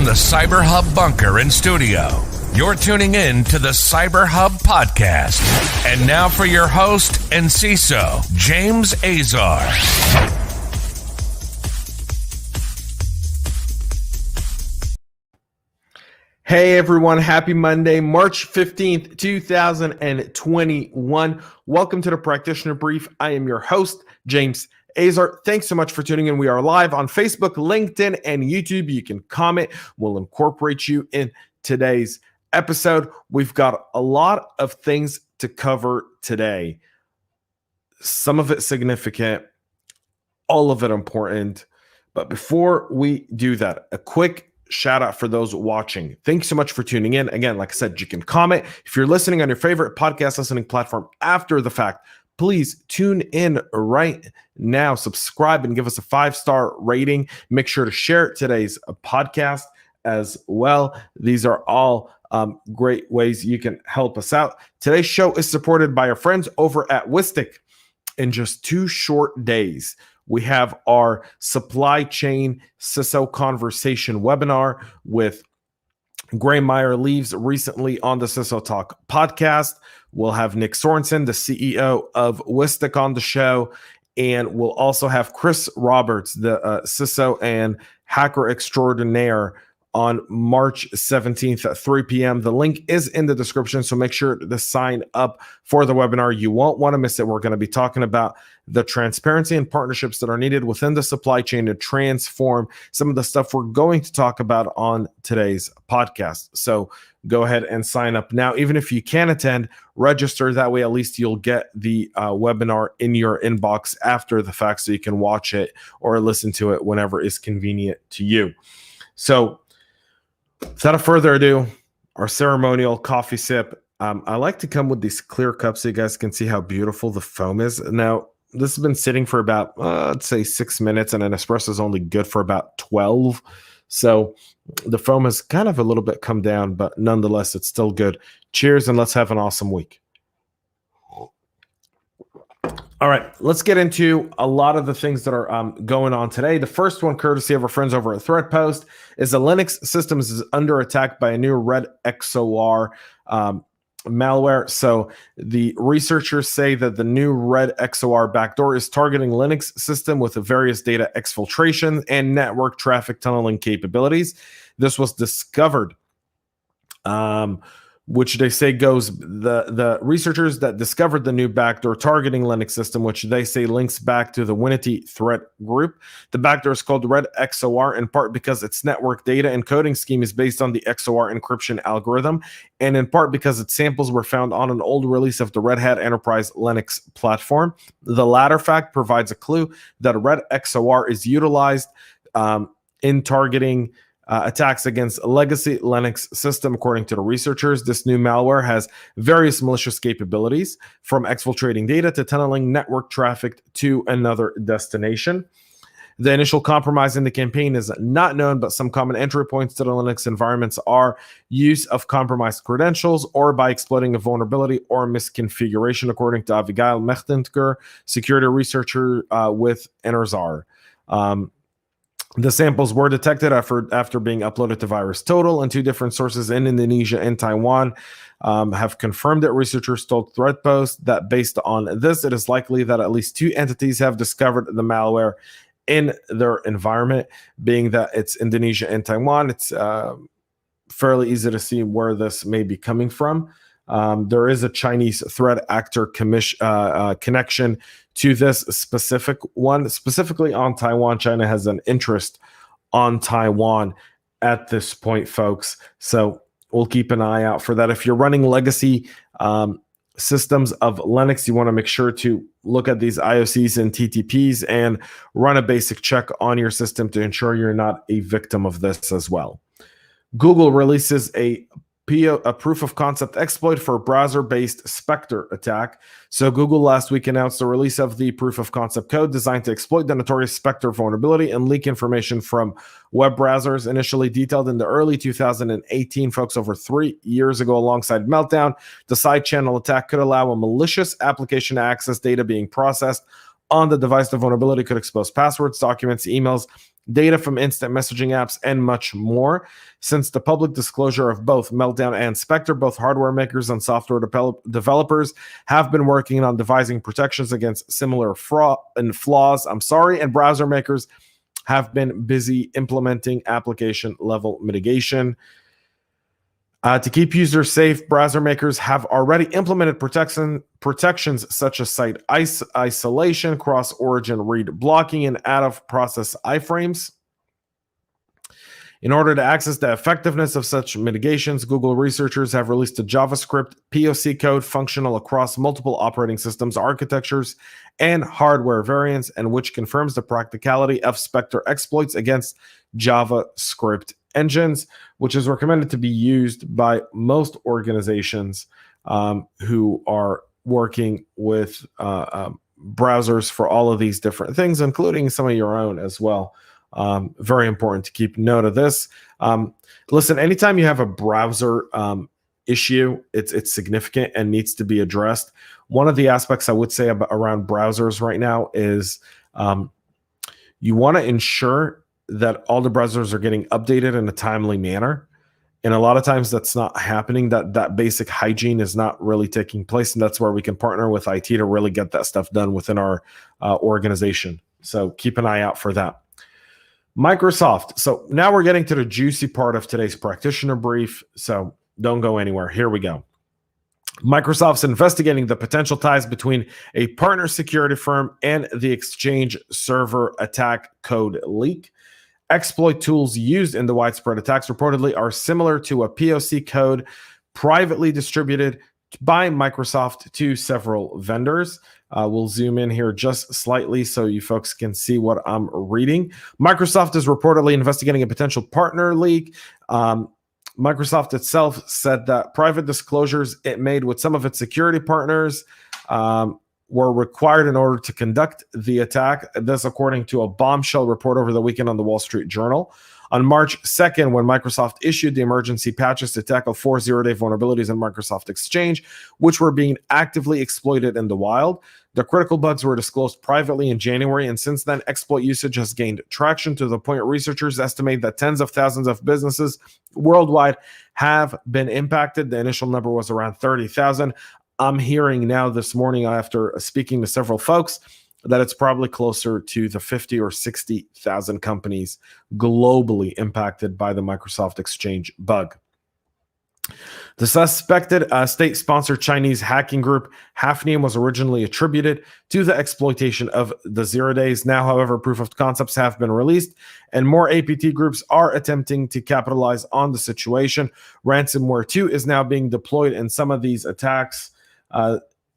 the CyberHub bunker and studio, you're tuning in to the CyberHub podcast. And now for your host and CISO, James Azar. Hey everyone, happy Monday, March 15th, 2021. Welcome to the Practitioner Brief. I am your host, James Azar. Thanks so much for tuning in. We are live on Facebook, LinkedIn, and YouTube. You can comment. We'll incorporate you in today's episode. We've got a lot of things to cover today. Some of it significant, all of it important. But before we do that, a quick shout out for those watching. Thanks so much for tuning in. Again, like I said, you can comment. If you're listening on your favorite podcast listening platform after the fact, please tune in right now, subscribe, and give us a 5-star rating. Make sure to share today's podcast as well. These are all great ways you can help us out. Today's show is supported by our friends over at Wistic. In just 2 short days, we have our supply chain CISO conversation webinar with Gray Meyer Leaves recently on the CISO Talk podcast. We'll have Nick Sorensen, the CEO of Wistic, on the show. And we'll also have Chris Roberts, the CISO and hacker extraordinaire, on March 17th at 3 p.m. The link is in the description, so make sure to sign up for the webinar. You won't want to miss it. We're going to be talking about the transparency and partnerships that are needed within the supply chain to transform some of the stuff we're going to talk about on today's podcast. So go ahead and sign up now. Even if you can't attend, register. That way, at least you'll get the webinar in your inbox after the fact, so you can watch it or listen to it whenever is convenient to you. So without further ado, our ceremonial coffee sip. I like to come with these clear cups so you guys can see how beautiful the foam is. Now, this has been sitting for about, let's say 6 minutes, and an espresso is only good for about 12. So the foam has kind of a little bit come down, but nonetheless, it's still good. Cheers, and let's have an awesome week. All right, let's get into a lot of the things that are going on today. The first one, courtesy of our friends over at ThreatPost, is the Linux systems is under attack by a new RedXOR malware. So the researchers say that the new RedXOR backdoor is targeting Linux system with various data exfiltration and network traffic tunneling capabilities. This was discovered, which they say goes, the researchers that discovered the new backdoor targeting Linux system, which they say links back to the Winity threat group. The backdoor is called RedXOR in part because its network data encoding scheme is based on the XOR encryption algorithm, and in part because its samples were found on an old release of the Red Hat Enterprise Linux platform. The latter fact provides a clue that RedXOR is utilized in targeting attacks against a legacy Linux system. According to the researchers, this new malware has various malicious capabilities, from exfiltrating data to tunneling network traffic to another destination. The initial compromise in the campaign is not known, but some common entry points to the Linux environments are use of compromised credentials or by exploiting a vulnerability or misconfiguration, according to Avigail Mechtenker, security researcher with Azar. The samples were detected after being uploaded to VirusTotal, and 2 different sources in Indonesia and Taiwan have confirmed that. Researchers told ThreatPost that based on this, it is likely that at least 2 entities have discovered the malware in their environment. Being that it's Indonesia and Taiwan, it's fairly easy to see where this may be coming from. There is a Chinese threat actor connection to this specific one, specifically on Taiwan. China has an interest on Taiwan at this point, folks. So we'll keep an eye out for that. If you're running legacy systems of Linux, you want to make sure to look at these IOCs and TTPs and run a basic check on your system to ensure you're not a victim of this as well. Google releases a proof of concept exploit for a browser-based Spectre attack. So Google last week announced the release of the proof of concept code designed to exploit the notorious Spectre vulnerability and leak information from web browsers. Initially detailed in the early 2018, folks, over 3 years ago, alongside Meltdown, the side channel attack could allow a malicious application to access data being processed on the device. The vulnerability could expose passwords, documents, emails, data from instant messaging apps, and much more. Since the public disclosure of both Meltdown and Spectre, both hardware makers and software developers have been working on devising protections against similar flaws. And browser makers have been busy implementing application-level mitigation. To keep users safe, browser makers have already implemented protections such as site isolation, cross-origin read blocking, and out-of-process iframes. In order to access the effectiveness of such mitigations, Google researchers have released a JavaScript POC code functional across multiple operating systems, architectures, and hardware variants, and which confirms the practicality of Spectre exploits against JavaScript engines, which is recommended to be used by most organizations who are working with browsers for all of these different things, including some of your own as well. Very important to keep note of this. Listen, anytime you have a browser issue, it's significant and needs to be addressed. One of the aspects I would say around browsers right now is you want to ensure that all the browsers are getting updated in a timely manner. And a lot of times that's not happening. That basic hygiene is not really taking place. And that's where we can partner with IT to really get that stuff done within our organization. So keep an eye out for that. Microsoft. So now we're getting to the juicy part of today's practitioner brief. So don't go anywhere. Here we go. Microsoft's investigating the potential ties between a partner security firm and the Exchange server attack code leak. Exploit tools used in the widespread attacks reportedly are similar to a POC code privately distributed by Microsoft to several vendors. We'll zoom in here just slightly so you folks can see what I'm reading. Microsoft is reportedly investigating a potential partner leak. Microsoft itself said that private disclosures it made with some of its security partners were required in order to conduct the attack. This according to a bombshell report over the weekend on the Wall Street Journal. On March 2nd, when Microsoft issued the emergency patches to tackle 4 zero-day vulnerabilities in Microsoft Exchange, which were being actively exploited in the wild, the critical bugs were disclosed privately in January, and since then, exploit usage has gained traction to the point researchers estimate that tens of thousands of businesses worldwide have been impacted. The initial number was around 30,000. I'm hearing now this morning, after speaking to several folks, that it's probably closer to the 50 or 60,000 companies globally impacted by the Microsoft Exchange bug. The suspected state-sponsored Chinese hacking group Hafnium was originally attributed to the exploitation of the 0 days. Now, however, proof of concepts have been released, and more APT groups are attempting to capitalize on the situation. Ransomware 2 is now being deployed in some of these attacks.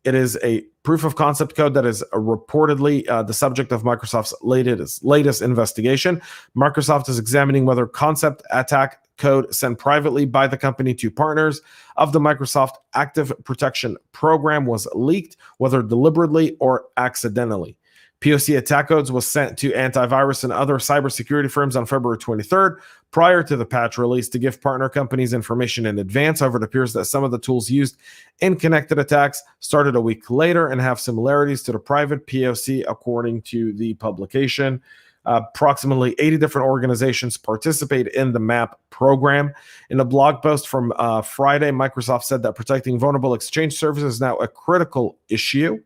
It is a proof of concept code that is reportedly the subject of Microsoft's latest investigation. Microsoft is examining whether concept attack code sent privately by the company to partners of the Microsoft Active Protection Program was leaked, whether deliberately or accidentally. POC attack codes was sent to antivirus and other cybersecurity firms on February 23rd, prior to the patch release, to give partner companies information in advance. However, it appears that some of the tools used in connected attacks started a week later and have similarities to the private POC, according to the publication. Approximately 80 different organizations participate in the MAP program. In a blog post from Friday, Microsoft said that protecting vulnerable Exchange services is now a critical issue,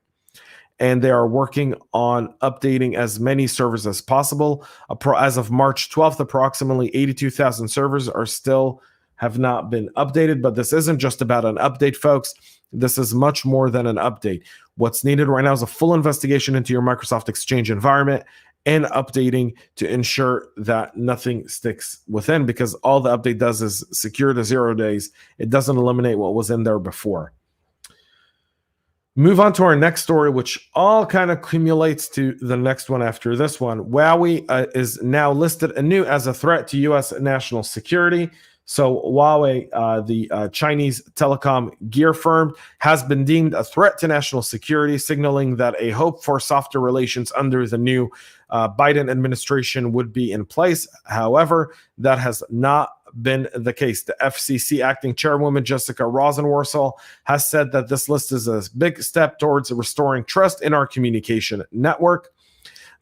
and they are working on updating as many servers as possible. As of March 12th, approximately 82,000 servers have not been updated, but this isn't just about an update, folks. This is much more than an update. What's needed right now is a full investigation into your Microsoft Exchange environment and updating to ensure that nothing sticks within, because all the update does is secure the 0 days. It doesn't eliminate what was in there before. Move on to our next story, which all kind of accumulates to the next one after this one. Huawei is now listed anew as a threat to U.S. national security. So Huawei, the Chinese telecom gear firm, has been deemed a threat to national security, signaling that a hope for softer relations under the new Biden administration would be in place. However, that has not been the case. The FCC acting chairwoman Jessica Rosenworcel has said that this list is a big step towards restoring trust in our communication network.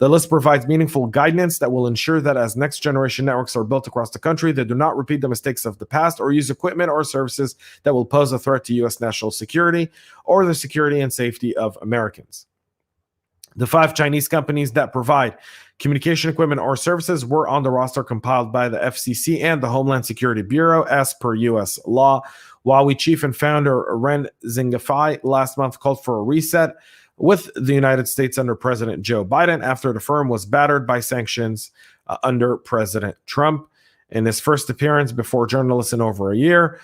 The list provides meaningful guidance that will ensure that as next-generation networks are built across the country, they do not repeat the mistakes of the past or use equipment or services that will pose a threat to U.S. national security or the security and safety of Americans. The 5 Chinese companies that provide communication equipment or services were on the roster compiled by the FCC and the Homeland Security Bureau as per U.S. law. Huawei chief and founder Ren Zhengfei last month called for a reset with the United States under President Joe Biden after the firm was battered by sanctions under President Trump. In his first appearance before journalists in over a year,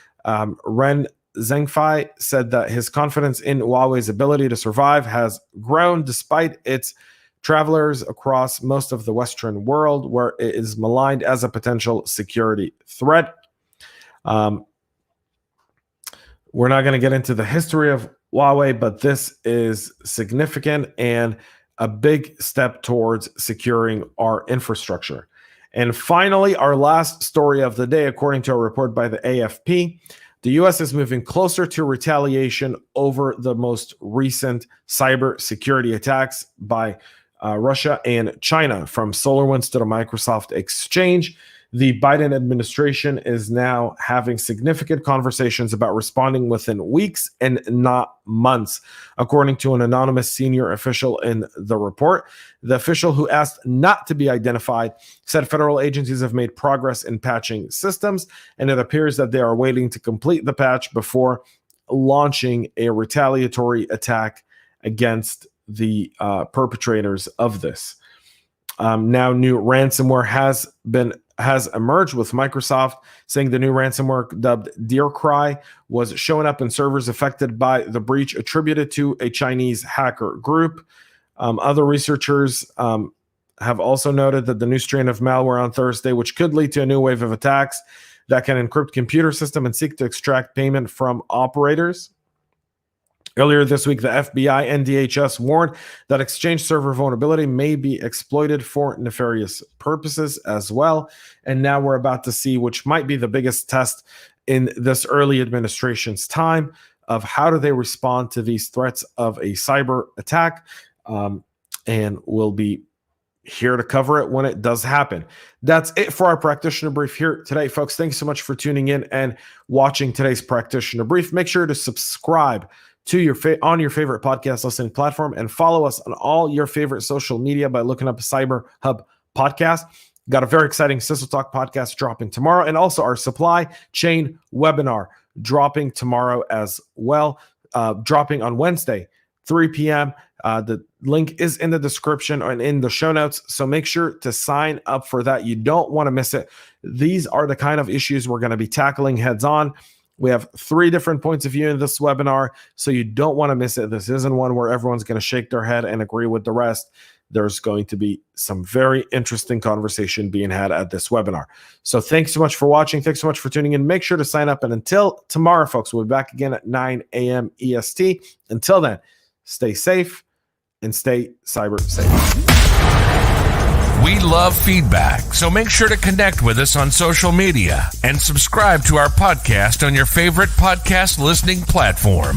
Ren Zhengfei said that his confidence in Huawei's ability to survive has grown despite its travelers across most of the Western world, where it is maligned as a potential security threat. We're not going to get into the history of Huawei, but this is significant and a big step towards securing our infrastructure. And finally, our last story of the day, according to a report by the AFP, the U.S. is moving closer to retaliation over the most recent cybersecurity attacks by Russia and China, from SolarWinds to the Microsoft Exchange. The Biden administration is now having significant conversations about responding within weeks and not months, according to an anonymous senior official in the report. The official, who asked not to be identified, said federal agencies have made progress in patching systems, and it appears that they are waiting to complete the patch before launching a retaliatory attack against the perpetrators of this. Now, new ransomware has emerged, with Microsoft saying the new ransomware dubbed DearCry was showing up in servers affected by the breach attributed to a Chinese hacker group. Other researchers have also noted that the new strain of malware on Thursday, which could lead to a new wave of attacks that can encrypt computer system and seek to extract payment from operators. Earlier this week, the FBI and DHS warned that Exchange server vulnerability may be exploited for nefarious purposes as well. And now we're about to see, which might be the biggest test in this early administration's time, of how do they respond to these threats of a cyber attack. And we'll be here to cover it when it does happen. That's it for our Practitioner Brief here today, folks. Thanks so much for tuning in and watching today's Practitioner Brief. Make sure to subscribe to your on your favorite podcast listening platform, and follow us on all your favorite social media by looking up CyberHub Podcast. Got a very exciting CISO Talk podcast dropping tomorrow, and also our supply chain webinar dropping tomorrow as well, dropping on Wednesday, 3 p.m. The link is in the description and in the show notes, so make sure to sign up for that. You don't want to miss it. These are the kind of issues we're going to be tackling heads on. We have 3 different points of view in this webinar, so you don't want to miss it. This isn't one where everyone's going to shake their head and agree with the rest. There's going to be some very interesting conversation being had at this webinar. So thanks so much for watching. Thanks so much for tuning in. Make sure to sign up. And until tomorrow, folks, we'll be back again at 9 a.m. EST. Until then, stay safe and stay cyber safe. We love feedback, so make sure to connect with us on social media and subscribe to our podcast on your favorite podcast listening platform.